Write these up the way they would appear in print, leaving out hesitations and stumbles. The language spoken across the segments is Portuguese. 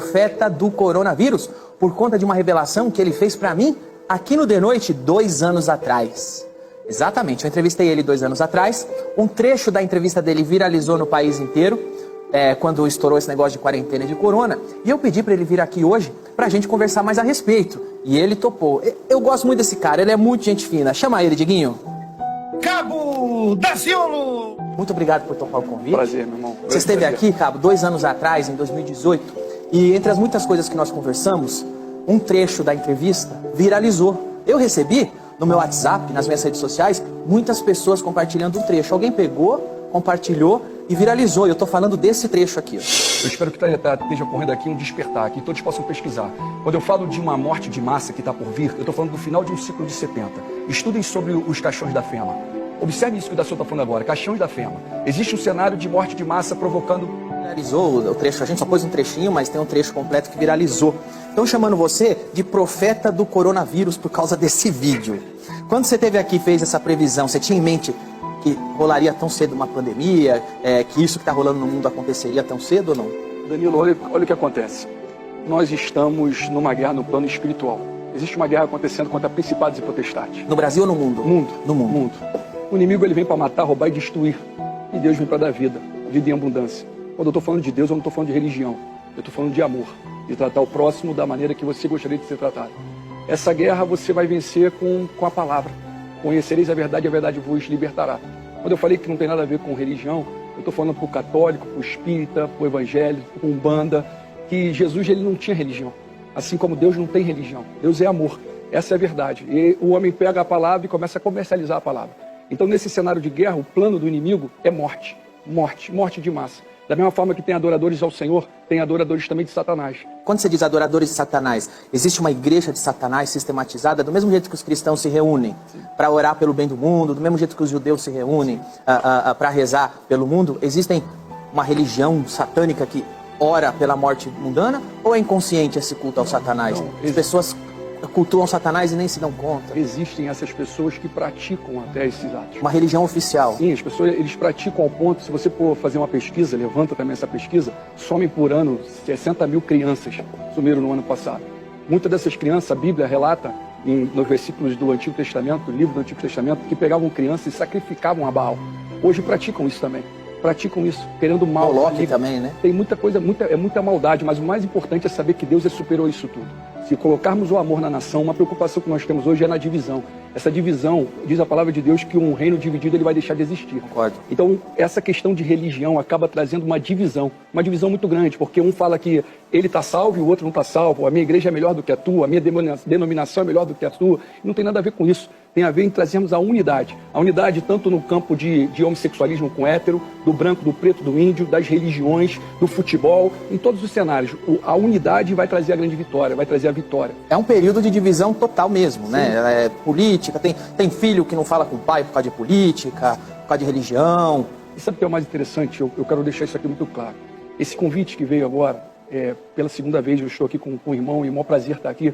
profeta do coronavírus, por conta de uma revelação que ele fez para mim aqui no The Noite 2 anos atrás. Exatamente, eu entrevistei ele 2 anos atrás, um trecho da entrevista dele viralizou no país inteiro, quando estourou esse negócio de quarentena e de corona, e eu pedi para ele vir aqui hoje pra gente conversar mais a respeito, e ele topou. Eu gosto muito desse cara, ele é muito gente fina. Chama ele, Diguinho. Cabo Daciolo! Muito obrigado por topar o convite. Prazer, meu irmão. Você esteve aqui, Cabo, 2 anos atrás, em 2018, e entre as muitas coisas que nós conversamos, um trecho da entrevista viralizou. Eu recebi no meu WhatsApp, nas minhas redes sociais, muitas pessoas compartilhando um trecho. Alguém pegou, compartilhou e viralizou. Eu estou falando desse trecho aqui. Eu espero que esteja ocorrendo aqui um despertar, que todos possam pesquisar. Quando eu falo de uma morte de massa que está por vir, eu estou falando do final de um ciclo de 70. Estudem sobre os caixões da FEMA. Observe isso que o Daciolo está falando agora, caixões da FEMA. Existe um cenário de morte de massa provocando... Viralizou o trecho, a gente só pôs um trechinho, mas tem um trecho completo que viralizou. Estão chamando você de profeta do coronavírus por causa desse vídeo. Quando você esteve aqui e fez essa previsão, você tinha em mente que rolaria tão cedo uma pandemia, que isso que está rolando no mundo aconteceria tão cedo ou não? Danilo, olha o que acontece. Nós estamos numa guerra no plano espiritual. Existe uma guerra acontecendo contra principados e potestades. No Brasil ou no mundo? Mundo. No mundo. Mundo. O inimigo ele vem para matar, roubar e destruir. E Deus vem para dar vida, vida em abundância. Quando eu estou falando de Deus, eu não estou falando de religião. Eu estou falando de amor, de tratar o próximo da maneira que você gostaria de ser tratado. Essa guerra você vai vencer com a palavra. Conhecereis a verdade vos libertará. Quando eu falei que não tem nada a ver com religião, eu estou falando para o católico, para o espírita, para o evangélico, para o umbanda, que Jesus ele não tinha religião. Assim como Deus não tem religião. Deus é amor. Essa é a verdade. E o homem pega a palavra e começa a comercializar a palavra. Então, nesse cenário de guerra, o plano do inimigo é morte. Morte. Morte de massa. Da mesma forma que tem adoradores ao Senhor, tem adoradores também de Satanás. Quando você diz adoradores de Satanás, existe uma igreja de Satanás sistematizada, do mesmo jeito que os cristãos se reúnem para orar pelo bem do mundo, do mesmo jeito que os judeus se reúnem para rezar pelo mundo, existem uma religião satânica que ora pela morte mundana, ou é inconsciente esse culto ao Satanás? Não, as pessoas cultuam Satanás e nem se dão conta. Existem essas pessoas que praticam até esses atos. Uma religião oficial. Sim, as pessoas eles praticam ao ponto, se você for fazer uma pesquisa, levanta também essa pesquisa, somem por ano 60 mil crianças, sumiram no ano passado. Muitas dessas crianças, a Bíblia relata, nos versículos do Antigo Testamento, do livro do Antigo Testamento, que pegavam crianças e sacrificavam a Baal. Hoje praticam isso também. Praticam isso, querendo mal. Moloque também, né? Tem muita coisa, muita maldade, mas o mais importante é saber que Deus superou isso tudo. Se colocarmos o amor na nação, uma preocupação que nós temos hoje é na divisão. Essa divisão, diz a palavra de Deus que um reino dividido ele vai deixar de existir. Concordo. Então, essa questão de religião acaba trazendo uma divisão muito grande, porque um fala que ele está salvo e o outro não está salvo, a minha igreja é melhor do que a tua, a minha denominação é melhor do que a tua. Não tem nada a ver com isso. Tem a ver em trazermos a unidade. A unidade tanto no campo de homossexualismo com hétero, do branco, do preto, do índio, das religiões, do futebol, em todos os cenários. A unidade vai trazer a grande vitória, vai trazer a vitória. É um período de divisão total mesmo, né? Política, tem filho que não fala com o pai por causa de política, por causa de religião. E sabe o que é o mais interessante? Eu quero deixar isso aqui muito claro. Esse convite que veio agora, pela segunda vez eu estou aqui com o irmão, e é um prazer estar aqui.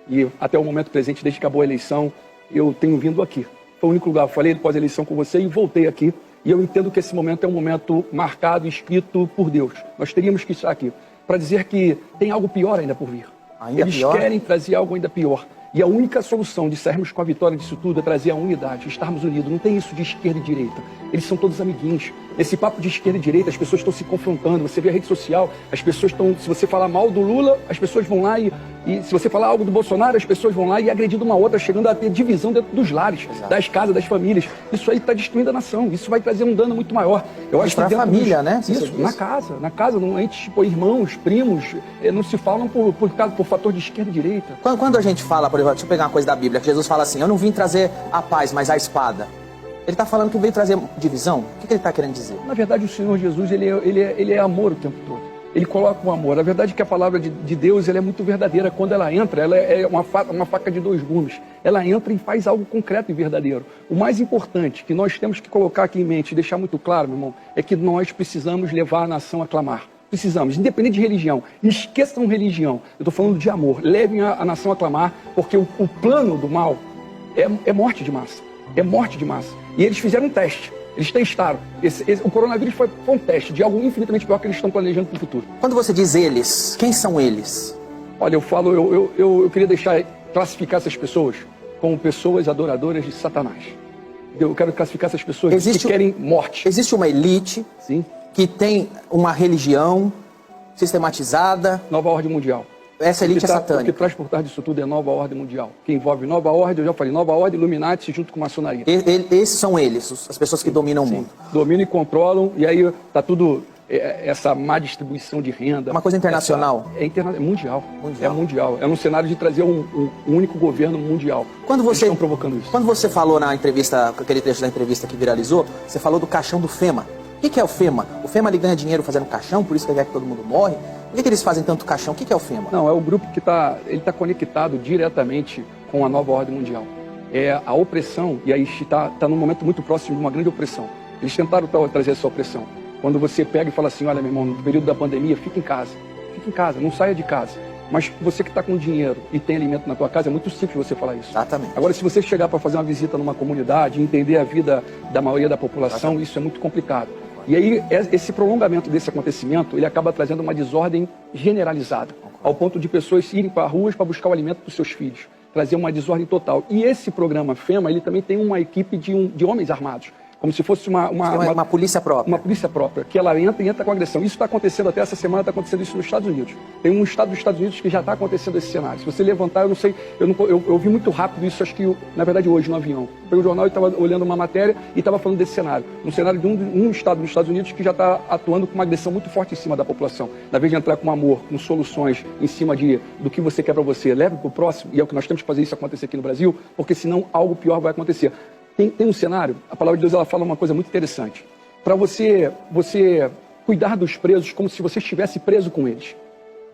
E até o momento presente, desde que acabou a eleição, eu tenho vindo aqui. Foi o único lugar, eu falei pós-eleição com você e voltei aqui. E eu entendo que esse momento é um momento marcado, escrito por Deus. Nós teríamos que estar aqui para dizer que tem algo pior ainda por vir. Eles querem trazer algo ainda pior. E a única solução de sairmos com a vitória disso tudo é trazer a unidade, estarmos unidos. Não tem isso de esquerda e direita. Eles são todos amiguinhos. Esse papo de esquerda e direita, as pessoas estão se confrontando. Você vê a rede social, as pessoas estão... Se você falar mal do Lula, as pessoas vão lá e se você falar algo do Bolsonaro, as pessoas vão lá e agredindo uma outra, chegando a ter divisão dentro dos lares, das casas, das famílias. Isso aí está destruindo a nação. Isso vai trazer um dano muito maior. Eu acho que para a família, né? Isso, na casa. Não, a gente, tipo, irmãos, primos, não se falam por fator de esquerda e direita. Quando a gente fala, por exemplo, deixa eu pegar uma coisa da Bíblia, que Jesus fala assim, eu não vim trazer a paz, mas a espada. Ele está falando que veio trazer divisão? O que ele está querendo dizer? Na verdade, o Senhor Jesus, ele é amor o tempo todo. Ele coloca o amor. A verdade é que a palavra de Deus ela é muito verdadeira. Quando ela entra, ela é uma faca de dois gumes. Ela entra e faz algo concreto e verdadeiro. O mais importante que nós temos que colocar aqui em mente e deixar muito claro, meu irmão, é que nós precisamos levar a nação a clamar. Precisamos, independente de religião. Esqueçam religião. Eu estou falando de amor. Levem a nação a clamar, porque o plano do mal é morte de massa. É morte de massa. E eles fizeram um teste. Eles testaram. O coronavírus foi um teste de algo infinitamente pior que eles estão planejando para o futuro. Quando você diz eles, quem são eles? Olha, eu queria classificar essas pessoas como pessoas adoradoras de Satanás. Eu quero classificar essas pessoas que querem morte. Existe uma elite Sim. que tem uma religião sistematizada. Nova ordem mundial. Essa elite é O satânica. que traz por trás disso tudo é nova ordem mundial. Que envolve nova ordem, eu já falei, nova ordem, Illuminati junto com maçonaria. Esses são eles, as pessoas que dominam o mundo. Dominam e controlam, e aí tá tudo, essa má distribuição de renda. É uma coisa internacional? É mundial. É mundial. É num cenário de trazer um único governo mundial. Eles estão provocando isso. Quando você falou na entrevista, aquele trecho da entrevista que viralizou, você falou do caixão do FEMA. O que é o FEMA? O FEMA ele ganha dinheiro fazendo caixão, por isso que ele quer que todo mundo morre. Por que eles fazem tanto caixão? O que é o FEMA? Não, é o grupo que está conectado diretamente com a nova ordem mundial. É a opressão, e aí está num momento muito próximo de uma grande opressão. Eles tentaram trazer essa opressão. Quando você pega e fala assim, olha, meu irmão, no período da pandemia, fica em casa, não saia de casa. Mas você que está com dinheiro e tem alimento na tua casa, é muito simples você falar isso. Exatamente. Agora, se você chegar para fazer uma visita numa comunidade, entender a vida da maioria da população, isso é muito complicado. E aí, esse prolongamento desse acontecimento, ele acaba trazendo uma desordem generalizada, ao ponto de pessoas irem para ruas para buscar o alimento para os seus filhos, trazer uma desordem total. E esse programa FEMA, ele também tem uma equipe de homens armados, como se fosse uma polícia própria. Uma polícia própria, que ela entra com agressão. Isso está acontecendo até essa semana, está acontecendo isso nos Estados Unidos. Tem um estado dos Estados Unidos que já está acontecendo esse cenário. Se você levantar, eu não sei, eu vi muito rápido isso, acho que, na verdade, hoje no avião. Peguei o jornal e estava olhando uma matéria e estava falando desse cenário. Um cenário de um estado dos Estados Unidos que já está atuando com uma agressão muito forte em cima da população. Na vez de entrar com amor, com soluções em cima do que você quer para você, leve para o próximo, e é o que nós temos que fazer isso acontecer aqui no Brasil, porque senão algo pior vai acontecer. Tem um cenário, a palavra de Deus ela fala uma coisa muito interessante. Para você cuidar dos presos como se você estivesse preso com eles.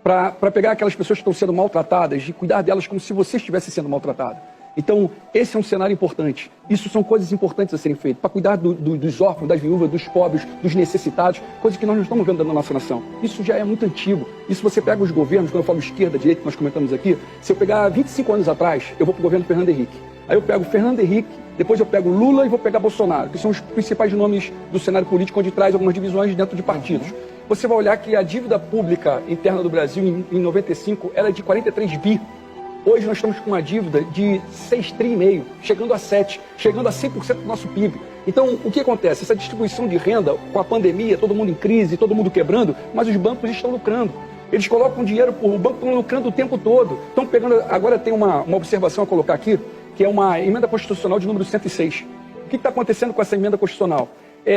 Para pegar aquelas pessoas que estão sendo maltratadas, de cuidar delas como se você estivesse sendo maltratado. Então, esse é um cenário importante. Isso são coisas importantes a serem feitas. Para cuidar dos órfãos, das viúvas, dos pobres, dos necessitados, coisas que nós não estamos vendo na nossa nação. Isso já é muito antigo. Isso você pega os governos, quando eu falo esquerda, direita, que nós comentamos aqui, se eu pegar 25 anos atrás, eu vou para o governo Fernando Henrique. Aí eu pego Fernando Henrique, depois eu pego Lula e vou pegar Bolsonaro, que são os principais nomes do cenário político, onde traz algumas divisões dentro de partidos. Você vai olhar que a dívida pública interna do Brasil em 95 era de 43 bi. Hoje nós estamos com uma dívida de 6,5 tri, chegando a 7, chegando a 100% do nosso PIB. Então, o que acontece? Essa distribuição de renda, com a pandemia, todo mundo em crise, todo mundo quebrando, mas os bancos estão lucrando. Eles colocam dinheiro, o banco está lucrando o tempo todo. Estão pegando, agora tem uma observação a colocar aqui, que é uma emenda constitucional de número 106. O que está acontecendo com essa emenda constitucional?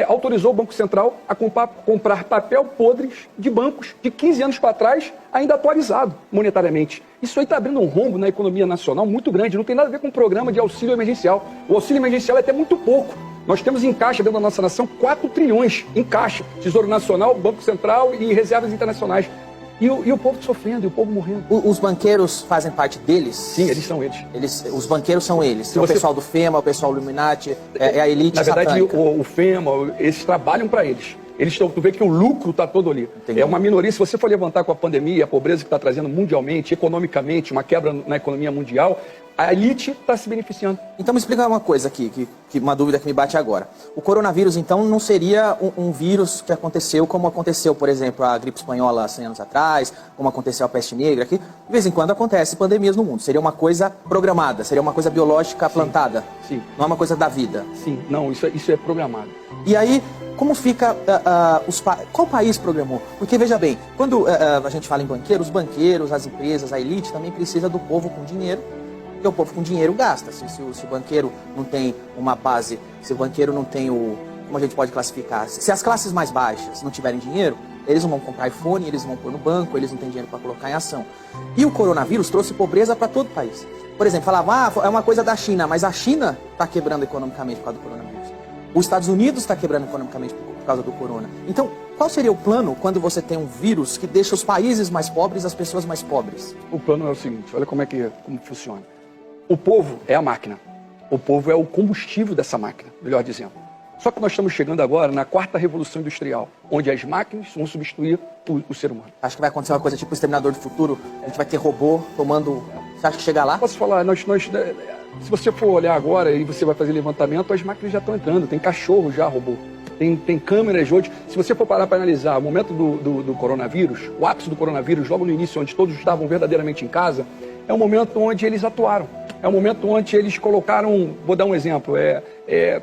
Autorizou o Banco Central a comprar papel podres de bancos de 15 anos para trás, ainda atualizado monetariamente. Isso aí está abrindo um rombo na economia nacional muito grande, não tem nada a ver com o programa de auxílio emergencial. O auxílio emergencial é até muito pouco. Nós temos em caixa dentro da nossa nação 4 trilhões em caixa. Tesouro Nacional, Banco Central e reservas internacionais. E o povo sofrendo, e o povo morrendo. Os banqueiros fazem parte deles? Sim, eles são eles. Os banqueiros são eles. O pessoal do FEMA, o pessoal do Illuminati, é a elite satânica. Na verdade, o FEMA, eles trabalham para eles. Tu vê que o lucro está todo ali. Entendi. É uma minoria. Se você for levantar com a pandemia, a pobreza que está trazendo mundialmente, economicamente, uma quebra na economia mundial, a elite está se beneficiando. Então me explica uma coisa aqui, uma dúvida que me bate agora. O coronavírus, então, não seria um vírus que aconteceu como aconteceu, por exemplo, a gripe espanhola 100 anos atrás, como aconteceu a peste negra aqui. De vez em quando acontece pandemias no mundo. Seria uma coisa programada, seria uma coisa biológica plantada. Sim. Não é uma coisa da vida. Sim, não, isso é programado. E aí, como fica qual país programou? Porque, veja bem, quando a gente fala em banqueiros, os banqueiros, as empresas, a elite também precisa do povo com dinheiro, porque o povo com dinheiro gasta. Se o banqueiro não tem uma base, se o banqueiro não tem como a gente pode classificar? Se as classes mais baixas não tiverem dinheiro, eles não vão comprar iPhone, eles vão pôr no banco, eles não têm dinheiro para colocar em ação. E o coronavírus trouxe pobreza para todo o país. Por exemplo, falavam, é uma coisa da China, mas a China está quebrando economicamente por causa do coronavírus. Os Estados Unidos está quebrando economicamente por causa do corona. Então, qual seria o plano quando você tem um vírus que deixa os países mais pobres, as pessoas mais pobres? O plano é o seguinte, olha como funciona. O povo é a máquina. O povo é o combustível dessa máquina, melhor dizendo. Só que nós estamos chegando agora na 4ª Revolução Industrial, onde as máquinas vão substituir o ser humano. Acho que vai acontecer uma coisa tipo o Exterminador do Futuro, a gente vai ter robô tomando Você acha que chega lá? Posso falar, se você for olhar agora e você vai fazer levantamento, as máquinas já estão entrando, tem cachorro já, robô. Tem câmeras hoje. Se você for parar para analisar o momento do coronavírus, o ápice do coronavírus, logo no início, onde todos estavam verdadeiramente em casa, é um momento onde eles atuaram. É um momento onde eles colocaram, vou dar um exemplo,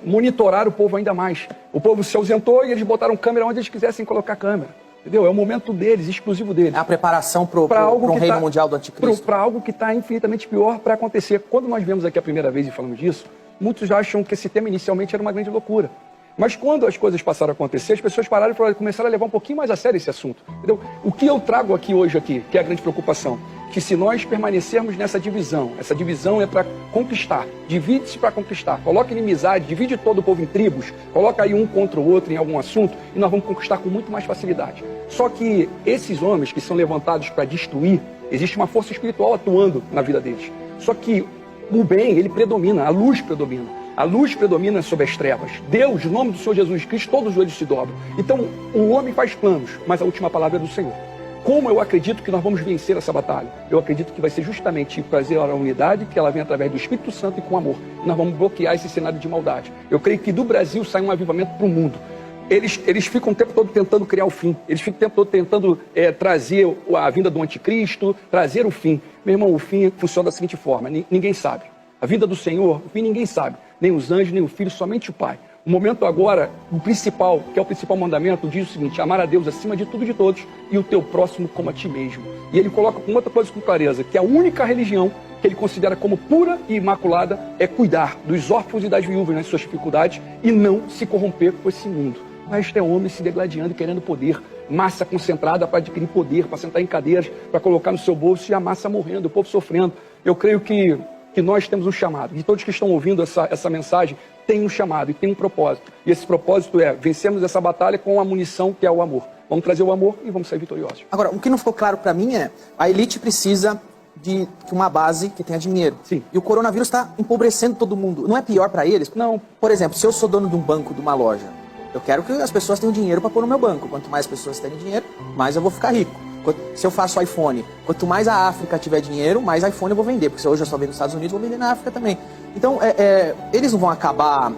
monitorar o povo ainda mais. O povo se ausentou e eles botaram câmera onde eles quisessem colocar câmera. Entendeu? É um momento deles, exclusivo deles. É a preparação para um reino mundial do anticristo. Para algo que está infinitamente pior para acontecer. Quando nós vemos aqui a primeira vez e falamos disso, muitos acham que esse tema inicialmente era uma grande loucura. Mas quando as coisas passaram a acontecer, as pessoas pararam e começaram a levar um pouquinho mais a sério esse assunto. Entendeu? O que eu trago aqui hoje, que é a grande preocupação, que se nós permanecermos nessa divisão, essa divisão é para conquistar, divide-se para conquistar, coloca inimizade, divide todo o povo em tribos, coloca aí um contra o outro em algum assunto e nós vamos conquistar com muito mais facilidade. Só que esses homens que são levantados para destruir, existe uma força espiritual atuando na vida deles. Só que o bem, ele predomina, a luz predomina. A luz predomina sobre as trevas. Deus, no nome do Senhor Jesus Cristo, todos os joelhos se dobram. Então, o homem faz planos, mas a última palavra é do Senhor. Como eu acredito que nós vamos vencer essa batalha? Eu acredito que vai ser justamente trazer a unidade, que ela vem através do Espírito Santo e com amor. E nós vamos bloquear esse cenário de maldade. Eu creio que do Brasil sai um avivamento para o mundo. Eles ficam o tempo todo tentando criar o fim. Eles ficam o tempo todo tentando trazer a vinda do anticristo, trazer o fim. Meu irmão, o fim funciona da seguinte forma, ninguém sabe. A vinda do Senhor, o fim ninguém sabe. Nem os anjos, nem o Filho, somente o Pai. O momento agora, o principal, que é o principal mandamento, diz o seguinte: amar a Deus acima de tudo e de todos e o teu próximo como a ti mesmo. E ele coloca com outra coisa com clareza, que a única religião que ele considera como pura e imaculada é cuidar dos órfãos e das viúvas nas suas dificuldades e não se corromper com esse mundo. O resto é homem se degladiando e querendo poder, massa concentrada para adquirir poder, para sentar em cadeiras, para colocar no seu bolso e a massa morrendo, o povo sofrendo. Eu creio que nós temos um chamado, e todos que estão ouvindo essa mensagem têm um chamado e têm um propósito. E esse propósito é vencermos essa batalha com a munição que é o amor. Vamos trazer o amor e vamos sair vitoriosos. Agora, o que não ficou claro para mim é, a elite precisa de uma base que tenha dinheiro. Sim. E o coronavírus está empobrecendo todo mundo. Não é pior para eles? Não. Por exemplo, se eu sou dono de um banco, de uma loja, eu quero que as pessoas tenham dinheiro para pôr no meu banco. Quanto mais pessoas terem dinheiro, mais eu vou ficar rico. Se eu faço iPhone, quanto mais a África tiver dinheiro, mais iPhone eu vou vender. Porque se hoje eu só vendo nos Estados Unidos, eu vou vender na África também. Então, eles não vão acabar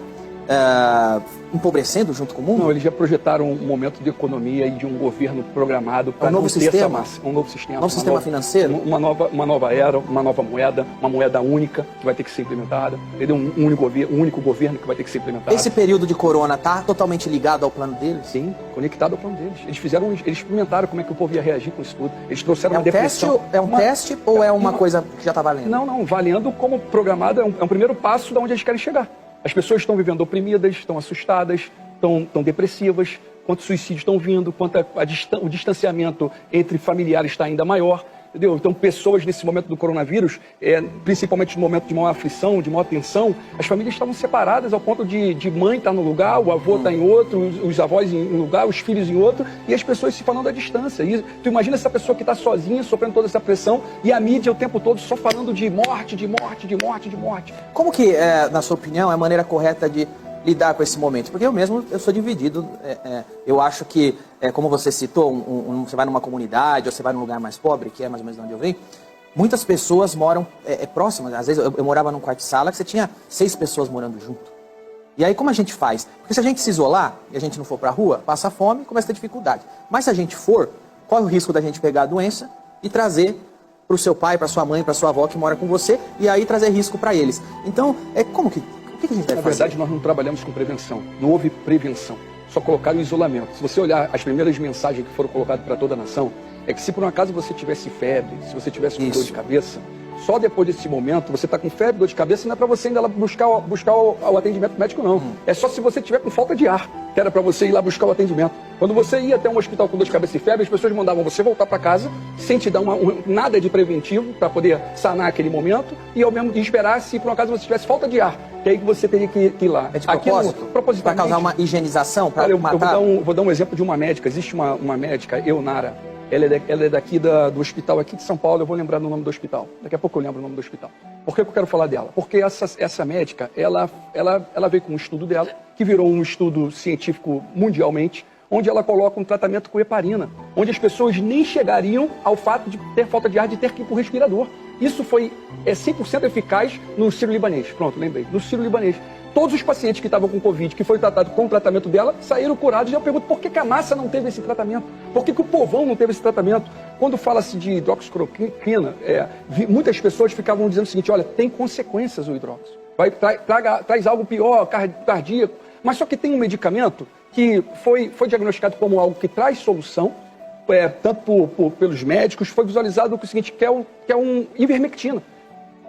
empobrecendo junto com o mundo? Não, eles já projetaram um momento de economia e de um governo programado para novo sistema? massa. Um novo sistema. Novo sistema financeiro? Uma nova era, uma nova moeda, uma moeda única que vai ter que ser implementada. Entendeu? Um único governo que vai ter que ser implementado. Esse período de corona está totalmente ligado ao plano deles? Sim, conectado ao plano deles. Eles experimentaram como é que o povo ia reagir com isso tudo. Eles trouxeram uma depressão. É um teste ou é uma coisa que já está valendo? Não, valendo como programado, é um primeiro passo de onde eles querem chegar. As pessoas estão vivendo oprimidas, estão assustadas, estão depressivas, quantos suicídios estão vindo, quanto o distanciamento entre familiares está ainda maior. Entendeu? Então, pessoas nesse momento do coronavírus, principalmente no momento de maior aflição, de maior tensão, as famílias estavam separadas ao ponto de mãe estar no lugar, o avô está em outro, os avós em um lugar, os filhos em outro, e as pessoas se falando à distância. E tu imagina essa pessoa que está sozinha, sofrendo toda essa pressão, e a mídia o tempo todo só falando de morte, de morte, de morte, de morte. Como que, na sua opinião, é a maneira correta de lidar com esse momento? Porque eu sou dividido. Eu acho que, como você citou, você vai numa comunidade ou você vai num lugar mais pobre, que é mais ou menos de onde eu venho, muitas pessoas moram próximas. Às vezes eu morava num quarto de sala que você tinha 6 pessoas morando junto. E aí como a gente faz? Porque se a gente se isolar e a gente não for pra rua, passa fome e começa a ter dificuldade. Mas se a gente for, qual é o risco da gente pegar a doença e trazer pro seu pai, pra sua mãe, pra sua avó que mora com você, e aí trazer risco pra eles? Então, o que a gente deve fazer? Na verdade, nós não trabalhamos com prevenção. Não houve prevenção. Só colocaram o isolamento. Se você olhar as primeiras mensagens que foram colocadas para toda a nação, é que se por um acaso você tivesse febre, se você tivesse com dor de cabeça, só depois desse momento, você está com febre, dor de cabeça, não é para você ainda lá buscar o atendimento médico, não. É só se você tiver com falta de ar, que era para você ir lá buscar o atendimento. Quando você ia até um hospital com dor de cabeça e febre, as pessoas mandavam você voltar para casa, sem te dar nada de preventivo, para poder sanar aquele momento, e ao mesmo tempo esperar se por um acaso você tivesse falta de ar, que aí você teria que ir lá. É de propósito? Para causar uma higienização, para matar? Eu vou dar um exemplo de uma médica. Existe uma médica, Eunara. Ela é daqui do hospital aqui de São Paulo. Eu vou lembrar do nome do hospital. Daqui a pouco eu lembro o nome do hospital. Por que eu quero falar dela? Porque essa médica, ela veio com um estudo dela, que virou um estudo científico mundialmente, onde ela coloca um tratamento com heparina, onde as pessoas nem chegariam ao fato de ter falta de ar, de ter que ir para o respirador. Isso foi 100% eficaz no Sírio-Libanês. Pronto, lembrei. No Sírio-Libanês. Todos os pacientes que estavam com Covid, que foi tratado com o tratamento dela, saíram curados. E eu pergunto, por que a massa não teve esse tratamento? Por que o povão não teve esse tratamento? Quando fala-se de hidroxicloroquina, muitas pessoas ficavam dizendo o seguinte, olha, tem consequências o hidrox. Traz algo pior, cardíaco. Mas só que tem um medicamento que foi diagnosticado como algo que traz solução, tanto pelos médicos, foi visualizado o seguinte, que é um ivermectina.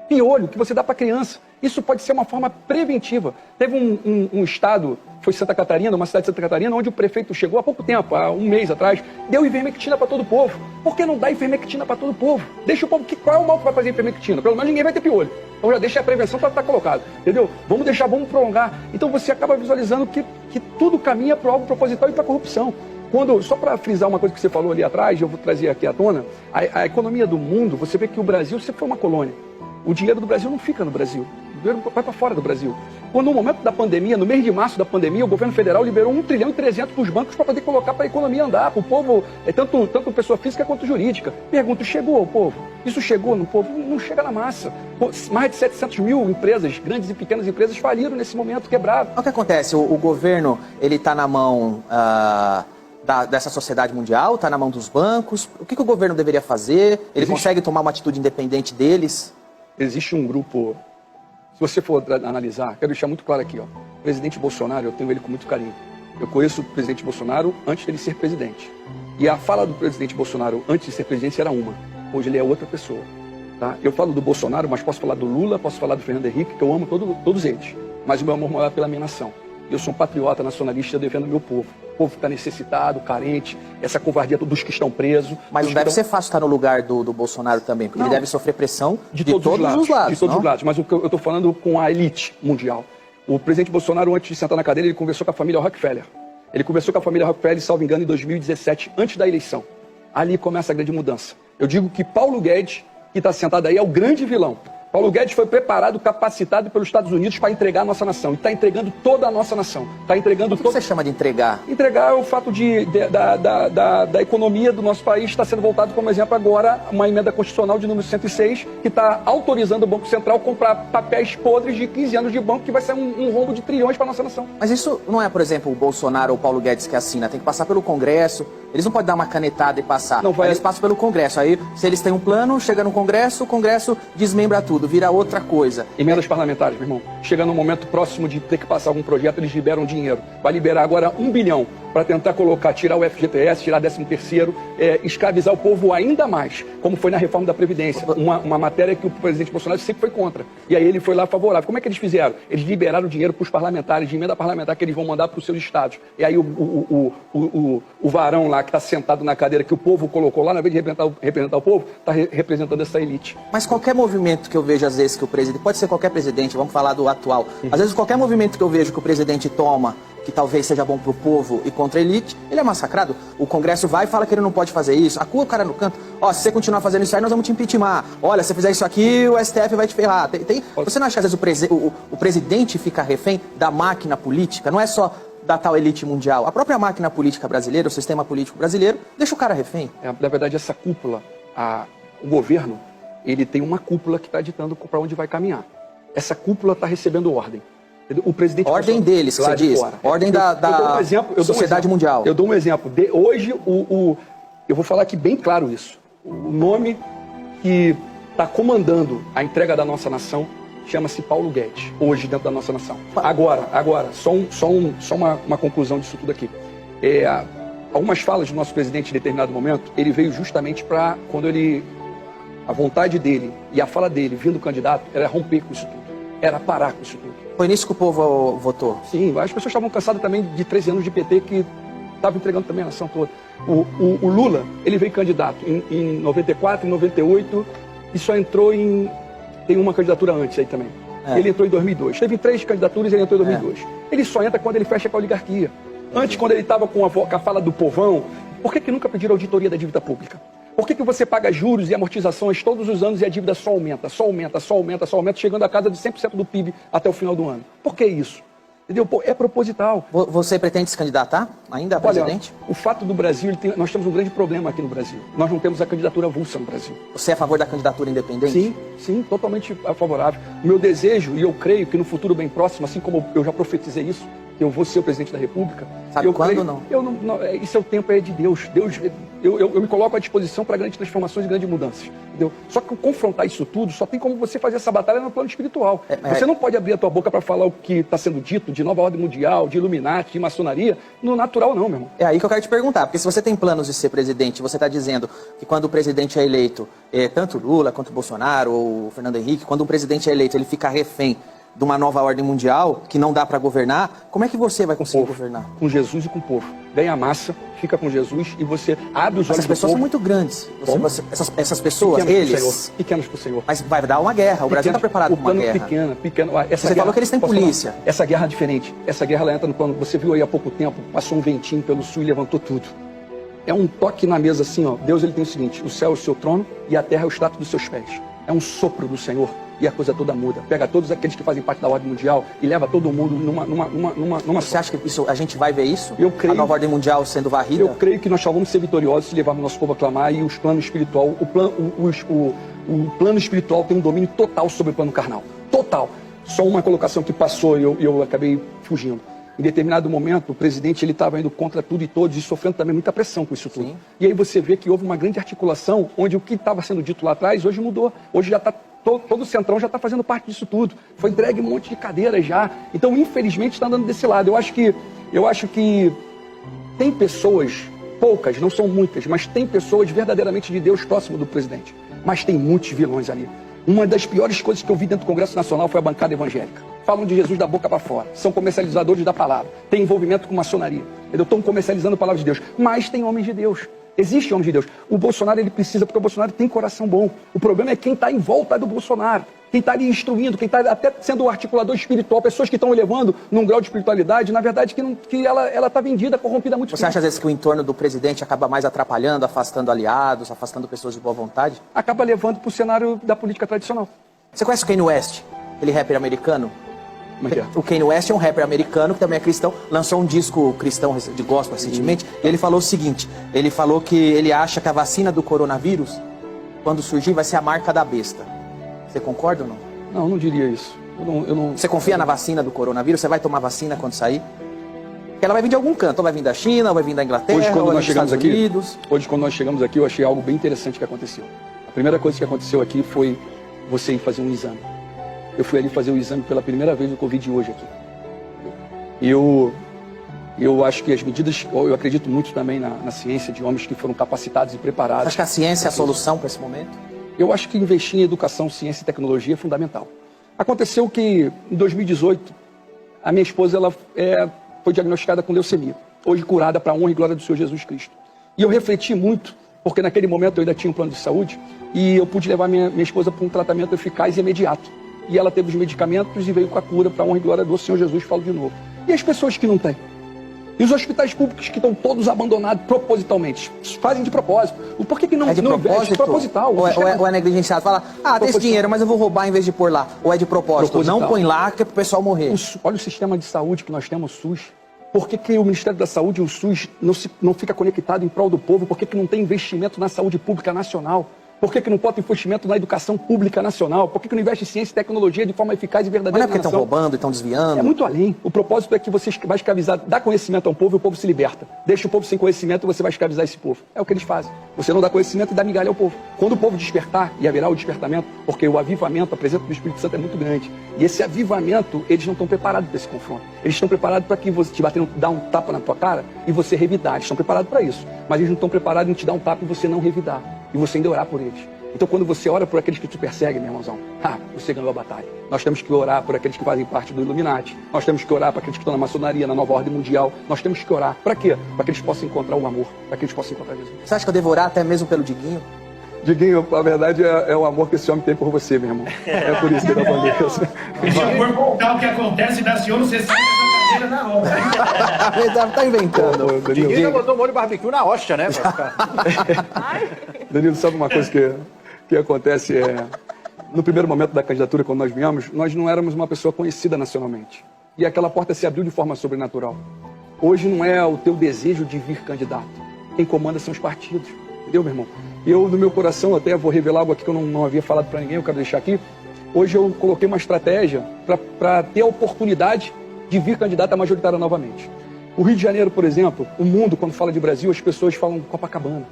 Piolho, que você dá para criança. Isso pode ser uma forma preventiva. Teve um estado, foi Santa Catarina, uma cidade de Santa Catarina, onde o prefeito chegou há pouco tempo, há um mês atrás, deu ivermectina para todo o povo. Por que não dá ivermectina para todo o povo? Deixa o povo, qual é o mal que vai fazer ivermectina? Pelo menos ninguém vai ter piolho. Então já deixa a prevenção para estar colocado, entendeu? Vamos prolongar. Então você acaba visualizando que tudo caminha para algo proposital e para a corrupção. Só para frisar uma coisa que você falou ali atrás, eu vou trazer aqui à tona, a economia do mundo, você vê que o Brasil sempre foi uma colônia. O dinheiro do Brasil não fica no Brasil. O dinheiro vai para fora do Brasil. Quando no momento da pandemia, no mês de março da pandemia, o governo federal liberou 1,3 trilhão para os bancos para poder colocar para a economia andar, para o povo, tanto pessoa física quanto jurídica. Pergunto, chegou ao povo? Isso chegou no povo? Não chega na massa. Mais de 700 mil empresas, grandes e pequenas empresas, faliram nesse momento, quebraram. O que acontece? O governo, ele está na mão dessa sociedade mundial, está na mão dos bancos. O que o governo deveria fazer? Ele consegue tomar uma atitude independente deles? Existe um grupo, se você for analisar, quero deixar muito claro aqui, ó, o presidente Bolsonaro, eu tenho ele com muito carinho. Eu conheço o presidente Bolsonaro antes dele ser presidente. E a fala do presidente Bolsonaro antes de ser presidente era uma. Hoje ele é outra pessoa. Tá? Eu falo do Bolsonaro, mas posso falar do Lula, posso falar do Fernando Henrique, que eu amo todos eles. Mas o meu amor maior é pela minha nação. Eu sou um patriota nacionalista, eu defendo o meu povo. O povo que está necessitado, carente, essa covardia dos que estão presos. Mas não deve ser fácil estar no lugar do Bolsonaro também, porque ele deve sofrer pressão de todos os lados. De todos os lados, mas eu estou falando com a elite mundial. O presidente Bolsonaro, antes de sentar na cadeira, ele conversou com a família Rockefeller. Ele conversou com a família Rockefeller, salvo engano, em 2017, antes da eleição. Ali começa a grande mudança. Eu digo que Paulo Guedes, que está sentado aí, é o grande vilão. Paulo Guedes foi preparado, capacitado pelos Estados Unidos para entregar a nossa nação. E está entregando toda a nossa nação. Está entregando O que você chama de entregar? Entregar é o fato da economia do nosso país está sendo voltado como exemplo agora uma emenda constitucional de número 106, que está autorizando o Banco Central a comprar papéis podres de 15 anos de banco, que vai ser um rombo de trilhões para a nossa nação. Mas isso não é, por exemplo, o Bolsonaro ou o Paulo Guedes que assina. Tem que passar pelo Congresso. Eles não podem dar uma canetada e passar. Não vai... Eles passam pelo Congresso. Aí, se eles têm um plano, chega no Congresso, o Congresso desmembra tudo, vira outra coisa. Emendas parlamentares, meu irmão. Chega no momento próximo de ter que passar algum projeto, eles liberam dinheiro. Vai liberar agora 1 bilhão para tentar tirar o FGTS, tirar 13º, escravizar o povo ainda mais, como foi na reforma da Previdência. Uma matéria que o presidente Bolsonaro sempre foi contra. E aí ele foi lá favorável. Como é que eles fizeram? Eles liberaram dinheiro para os parlamentares, de emenda parlamentar, que eles vão mandar para os seus estados. E aí o varão lá, que está sentado na cadeira que o povo colocou lá, na vez de representar o povo, está representando essa elite. Mas qualquer movimento que eu vejo, às vezes, que o presidente... Pode ser qualquer presidente, vamos falar do atual. Às vezes, qualquer movimento que eu vejo que o presidente toma, que talvez seja bom para o povo e contra a elite, ele é massacrado. O Congresso vai e fala que ele não pode fazer isso, acua o cara no canto. Ó, se você continuar fazendo isso aí, nós vamos te impeachment. Olha, se você fizer isso aqui, o STF vai te ferrar. Você não acha que às vezes o presidente fica refém da máquina política? Não é só da tal elite mundial. A própria máquina política brasileira, o sistema político brasileiro, deixa o cara refém. Na verdade, essa cúpula, o governo, ele tem uma cúpula que está ditando para onde vai caminhar. Essa cúpula está recebendo ordem. O presidente ordem deles, você diz. Ordem da sociedade mundial. Eu dou um exemplo. Hoje, eu vou falar aqui bem claro isso. O nome que está comandando a entrega da nossa nação chama-se Paulo Guedes, hoje dentro da nossa nação. Agora, só uma conclusão disso tudo aqui. Algumas falas do nosso presidente em determinado momento, ele veio justamente para, a vontade dele e a fala dele, vindo candidato, era romper com isso tudo, era parar com isso tudo. Foi nisso que o povo votou? Sim, as pessoas estavam cansadas também de 13 anos de PT que estavam entregando também a nação toda. O Lula, ele veio candidato em 94, em 98, e só entrou tem uma candidatura antes aí também. Ele entrou em 2002. Teve 3 candidaturas e ele entrou em 2002. Ele só entra quando ele fecha com a oligarquia. Antes, quando ele estava com a fala do povão, por que nunca pediram auditoria da dívida pública? Por que você paga juros e amortizações todos os anos e a dívida só aumenta, chegando à casa de 100% do PIB até o final do ano? Por que isso? Entendeu? Pô, é proposital. Você pretende se candidatar ainda a presidente? Olha, o fato do Brasil, nós temos um grande problema aqui no Brasil. Nós não temos a candidatura avulsa no Brasil. Você é a favor da candidatura independente? Sim, sim, totalmente favorável. O meu desejo, e eu creio que no futuro bem próximo, assim como eu já profetizei isso, que eu vou ser o presidente da República. Sabe quando creio, não? Isso é o tempo é de Deus. Eu me coloco à disposição para grandes transformações e grandes mudanças. Entendeu? Só que confrontar isso tudo, só tem como você fazer essa batalha no plano espiritual. Você não pode abrir a tua boca para falar o que está sendo dito de nova ordem mundial, de Illuminati, de maçonaria, no natural não, meu irmão. É aí que eu quero te perguntar, porque se você tem planos de ser presidente, você está dizendo que quando o presidente é eleito, tanto Lula quanto Bolsonaro ou Fernando Henrique, quando um presidente é eleito, ele fica refém de uma nova ordem mundial, que não dá para governar, como é que você vai conseguir governar? Com Jesus e com o povo. Vem a massa, fica com Jesus e você abre os olhos do povo. Essas pessoas são muito grandes. Essas pessoas, pequenos para o Senhor. Mas vai dar uma guerra, o Brasil está preparado para uma guerra. Pequeno. Você falou que eles têm polícia. Essa guerra é diferente. Essa guerra ela entra no plano. Você viu aí há pouco tempo, passou um ventinho pelo sul e levantou tudo. É um toque na mesa assim, ó. Deus ele tem o seguinte, o céu é o seu trono e a terra é o estrato dos seus pés. É um sopro do Senhor. E a coisa toda muda. Pega todos aqueles que fazem parte da ordem mundial e leva todo mundo numa Você acha que a gente vai ver isso? Eu creio, a nova ordem mundial sendo varrida? Eu creio que nós só vamos ser vitoriosos se levarmos o nosso povo a clamar e os planos espiritual, o plano espiritual tem um domínio total sobre o plano carnal. Total. Só uma colocação que passou e eu acabei fugindo. Em determinado momento, o presidente ele estava indo contra tudo e todos e sofrendo também muita pressão com isso tudo. Sim. E aí você vê que houve uma grande articulação onde o que estava sendo dito lá atrás hoje mudou. Hoje já está todo o Centrão já está fazendo parte disso tudo. Foi entregue um monte de cadeiras já. Então, infelizmente, está andando desse lado. Eu acho que tem pessoas, poucas, não são muitas, mas tem pessoas verdadeiramente de Deus próximo do presidente. Mas tem muitos vilões ali. Uma das piores coisas que eu vi dentro do Congresso Nacional foi a bancada evangélica. Falam de Jesus da boca para fora. São comercializadores da palavra. Tem envolvimento com maçonaria. Estão comercializando a palavra de Deus. Mas tem homens de Deus. Existe homem de Deus. O Bolsonaro, ele precisa, porque o Bolsonaro tem coração bom. O problema é quem está em volta do Bolsonaro. Quem está ali instruindo, quem está até sendo o articulador espiritual, pessoas que estão elevando num grau de espiritualidade, na verdade, que ela está vendida, corrompida há muito tempo. Você acha, às vezes, que o entorno do presidente acaba mais atrapalhando, afastando aliados, afastando pessoas de boa vontade? Acaba levando para o cenário da política tradicional. Você conhece o Kanye West? Aquele rapper americano? Como é que é? O Kanye West é um rapper americano que também é cristão, lançou um disco cristão de gospel recentemente, e ele falou o seguinte, ele falou que ele acha que a vacina do coronavírus, quando surgir, vai ser a marca da besta. Você concorda ou não? Não, não diria isso. Eu não... Você confia na vacina do coronavírus? Você vai tomar vacina quando sair? Porque ela vai vir de algum canto, ou vai vir da China, ou vai vir da Inglaterra, hoje, quando ou nós chegamos aqui, Unidos. Hoje, quando nós chegamos aqui, eu achei algo bem interessante que aconteceu. A primeira coisa que aconteceu aqui foi você ir fazer um exame. Eu fui ali fazer o exame pela primeira vez do Covid hoje aqui. Eu acho que as medidas, eu acredito muito também na ciência de homens que foram capacitados e preparados. Você acha que a ciência é a solução para esse momento? Eu acho que investir em educação, ciência e tecnologia é fundamental. Aconteceu que em 2018, a minha esposa ela foi diagnosticada com leucemia, hoje curada para a honra e glória do Senhor Jesus Cristo. E eu refleti muito, porque naquele momento eu ainda tinha um plano de saúde, e eu pude levar minha esposa para um tratamento eficaz e imediato. E ela teve os medicamentos e veio com a cura para a honra e glória do Senhor Jesus, falo de novo. E as pessoas que não têm? E os hospitais públicos que estão todos abandonados propositalmente? Fazem de propósito. Por que não é de propósito? É proposital. Ou é negligenciado? Fala, tem esse dinheiro, mas eu vou roubar em vez de pôr lá. Ou é de propósito? Não põe lá que é para o pessoal morrer. Olha o sistema de saúde que nós temos, o SUS. Por que o Ministério da Saúde e o SUS não fica conectado em prol do povo? Por que não tem investimento na saúde pública nacional? Por que não bota investimento na educação pública nacional? Por que não investe em ciência e tecnologia de forma eficaz e verdadeira? Mas não é porque estão roubando e estão desviando? É muito além. O propósito é que você vai escravizar, dá conhecimento ao povo e o povo se liberta. Deixa o povo sem conhecimento e você vai escravizar esse povo. É o que eles fazem. Você não dá conhecimento e dá migalha ao povo. Quando o povo despertar, e haverá o despertamento, porque o avivamento, a presença do Espírito Santo é muito grande. E esse avivamento, eles não estão preparados para esse confronto. Eles estão preparados para que você te bater, dar um tapa na tua cara e você revidar. Eles estão preparados para isso. Mas eles não estão preparados em te dar um tapa e você não revidar. E você ainda orar por eles. Então, quando você ora por aqueles que te perseguem, meu irmãozão, você ganhou a batalha. Nós temos que orar por aqueles que fazem parte do Illuminati. Nós temos que orar para aqueles que estão na maçonaria, na nova ordem mundial. Nós temos que orar. Para quê? Para que eles possam encontrar o amor. Para que eles possam encontrar Jesus. Você acha que eu devo orar até mesmo pelo Diguinho? Diguinho, a verdade é o amor que esse homem tem por você, meu irmão. É por isso que ele está falando isso. E se for contar o que acontece da senhora, você sai dessa cadeira na hora. Ele tá inventando. Diguinho já botou molho barbecue na hóstia, né? Danilo, sabe uma coisa que acontece? No primeiro momento da candidatura, quando nós viemos, nós não éramos uma pessoa conhecida nacionalmente. e aquela porta se abriu de forma sobrenatural. Hoje não é o teu desejo de vir candidato. Quem comanda são os partidos. Entendeu, meu irmão? Eu, no meu coração, até vou revelar algo aqui que eu não havia falado para ninguém, eu quero deixar aqui. Hoje eu coloquei uma estratégia para ter a oportunidade de vir candidato à majoritária novamente. O Rio de Janeiro, por exemplo, o mundo, quando fala de Brasil, as pessoas falam Copacabana.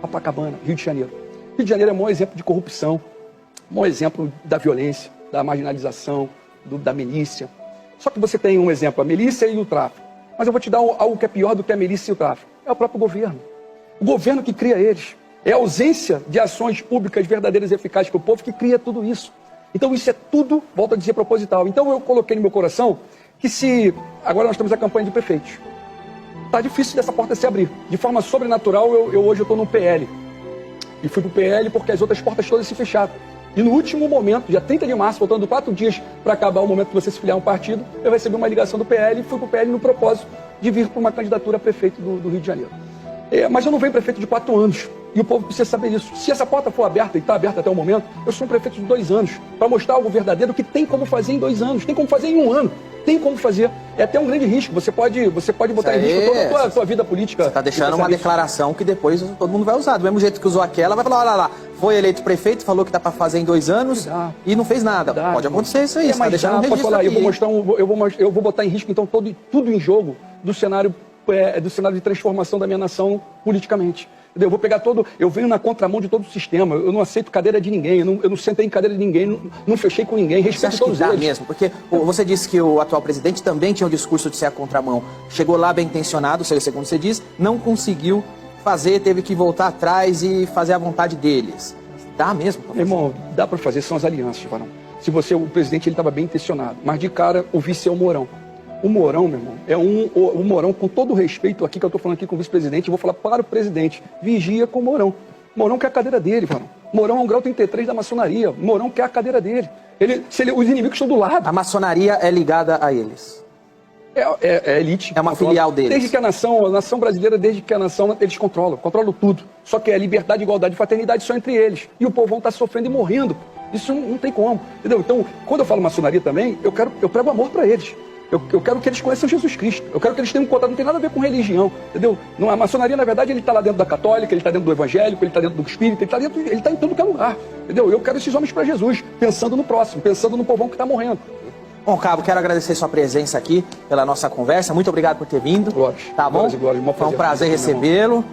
Copacabana, Rio de Janeiro. Rio de Janeiro é o maior exemplo de corrupção, o maior exemplo da violência, da marginalização, da milícia. Só que você tem um exemplo, a milícia e o tráfico. Mas eu vou te dar algo que é pior do que a milícia e o tráfico. É o próprio governo. O governo que cria eles. É a ausência de ações públicas verdadeiras e eficazes para o povo que cria tudo isso. Então isso é tudo, volto a dizer, proposital. Então eu coloquei no meu coração que se... Agora nós temos a campanha de prefeitos. Está difícil dessa porta se abrir. De forma sobrenatural, hoje eu estou no PL. E fui para o PL porque as outras portas todas se fecharam. E no último momento, dia 30 de março, faltando 4 dias para acabar o momento de você se filiar a um partido, eu recebi uma ligação do PL e fui para o PL no propósito de vir para uma candidatura a prefeito do Rio de Janeiro. Mas eu não venho prefeito de 4 anos. E o povo precisa saber isso. Se essa porta for aberta, e está aberta até o momento, eu sou um prefeito de 2 anos, para mostrar algo verdadeiro que tem como fazer em 2 anos, tem como fazer em 1 ano, tem como fazer. É até um grande risco. Você pode botar em risco toda a tua vida política. Você está deixando uma declaração que depois todo mundo vai usar. Do mesmo jeito que usou aquela, vai falar, olha lá, foi eleito prefeito, falou que dá para fazer em 2 anos e não fez nada. Pode acontecer isso aí. Você está deixando um registro falar, aqui. Eu vou botar em risco, então, tudo em jogo do cenário de transformação da minha nação politicamente. Eu vou pegar eu venho na contramão de todo o sistema, eu não aceito cadeira de ninguém, eu não sentei em cadeira de ninguém, não fechei com ninguém, respeito todos eles. Mesmo? Porque você disse que o atual presidente também tinha o discurso de ser a contramão. Chegou lá bem intencionado, segundo você diz, não conseguiu fazer, teve que voltar atrás e fazer a vontade deles. Dá mesmo? Irmão, dá para fazer, são as alianças, Varão. O presidente ele estava bem intencionado, mas de cara o vice é o Mourão. O Mourão, meu irmão, o Mourão, com todo o respeito aqui que eu estou falando aqui com o vice-presidente, eu vou falar para o presidente, vigia com o Mourão. Mourão quer a cadeira dele, Varão. Mourão é um grau 33 da maçonaria. Mourão quer a cadeira dele. Os inimigos estão do lado. A maçonaria é ligada a eles. É elite. É uma filial deles. Desde que a nação brasileira, eles controlam tudo. Só que é liberdade, igualdade e fraternidade só entre eles. E o povão está sofrendo e morrendo. Isso não tem como. Entendeu? Então, quando eu falo maçonaria também, eu prego amor para eles. Eu quero que eles conheçam Jesus Cristo. Eu quero que eles tenham um contato, não tem nada a ver com religião, entendeu? A maçonaria, na verdade, ele está lá dentro da católica, ele está dentro do evangélico, ele está dentro do espírita, ele está em todo que é lugar, entendeu? Eu quero esses homens para Jesus, pensando no próximo, pensando no povão que está morrendo. Bom, Cabo, quero agradecer sua presença aqui, pela nossa conversa. Muito obrigado por ter vindo. Glórias. Tá bom? Glórias. Foi um prazer recebê-lo.